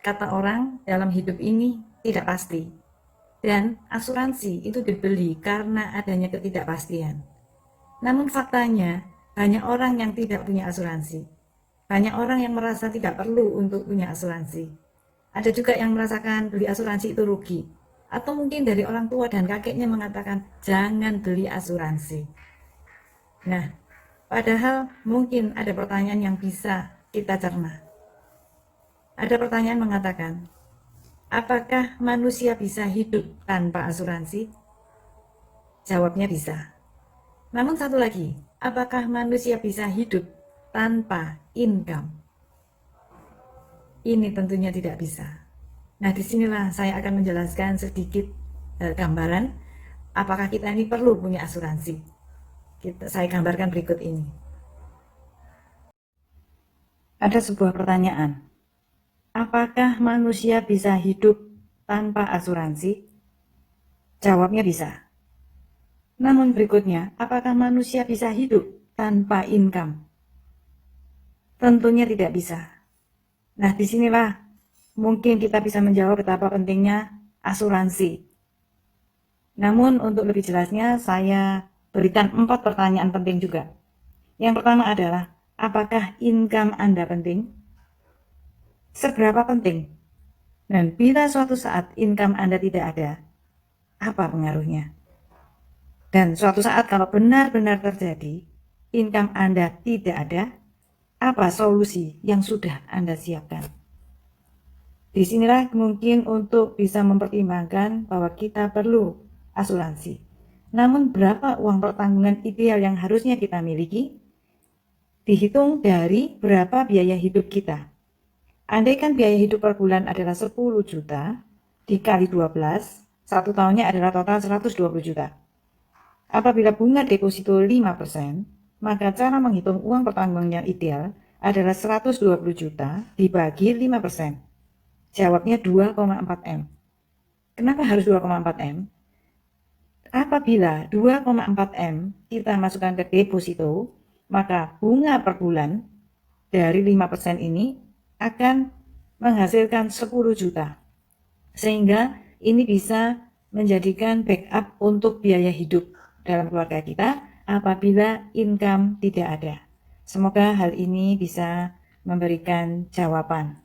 kata orang dalam hidup ini tidak pasti. Dan asuransi itu dibeli karena adanya ketidakpastian. Namun faktanya, banyak orang yang tidak punya asuransi. Banyak orang yang merasa tidak perlu untuk punya asuransi. Ada juga yang merasakan beli asuransi itu rugi. Atau mungkin dari orang tua dan kakeknya mengatakan, jangan beli asuransi. Nah, padahal mungkin ada pertanyaan yang bisa kita cerna. Ada pertanyaan mengatakan, apakah manusia bisa hidup tanpa asuransi? Jawabnya bisa. Namun satu lagi, apakah manusia bisa hidup tanpa income? Ini tentunya tidak bisa. Nah, disinilah saya akan menjelaskan sedikit gambaran apakah kita ini perlu punya asuransi. Saya gambarkan berikut ini. Ada sebuah pertanyaan. Apakah manusia bisa hidup tanpa asuransi? Jawabnya bisa. Namun berikutnya, apakah manusia bisa hidup tanpa income? Tentunya tidak bisa. Nah, disinilah mungkin kita bisa menjawab betapa pentingnya asuransi. Namun untuk lebih jelasnya, saya berikan 4 pertanyaan penting juga. Yang pertama adalah, apakah income Anda penting? Seberapa penting? Dan bila suatu saat income Anda tidak ada, apa pengaruhnya? Dan suatu saat kalau benar-benar terjadi, income Anda tidak ada, apa solusi yang sudah Anda siapkan? Disinilah mungkin untuk bisa mempertimbangkan bahwa kita perlu asuransi. Namun berapa uang pertanggungan ideal yang harusnya kita miliki? Dihitung dari berapa biaya hidup kita. Andaikan biaya hidup per bulan adalah 10 juta, dikali 12, satu tahunnya adalah total 120 juta. Apabila bunga deposito 5%, maka cara menghitung uang pertanggungan yang ideal adalah 120 juta dibagi 5%. Jawabnya 2,4 M. Kenapa harus 2,4 M? Apabila 2,4 M kita masukkan ke deposito, maka bunga per bulan dari 5% ini akan menghasilkan 10 juta. Sehingga ini bisa menjadikan backup untuk biaya hidup dalam keluarga kita apabila income tidak ada. Semoga hal ini bisa memberikan jawaban.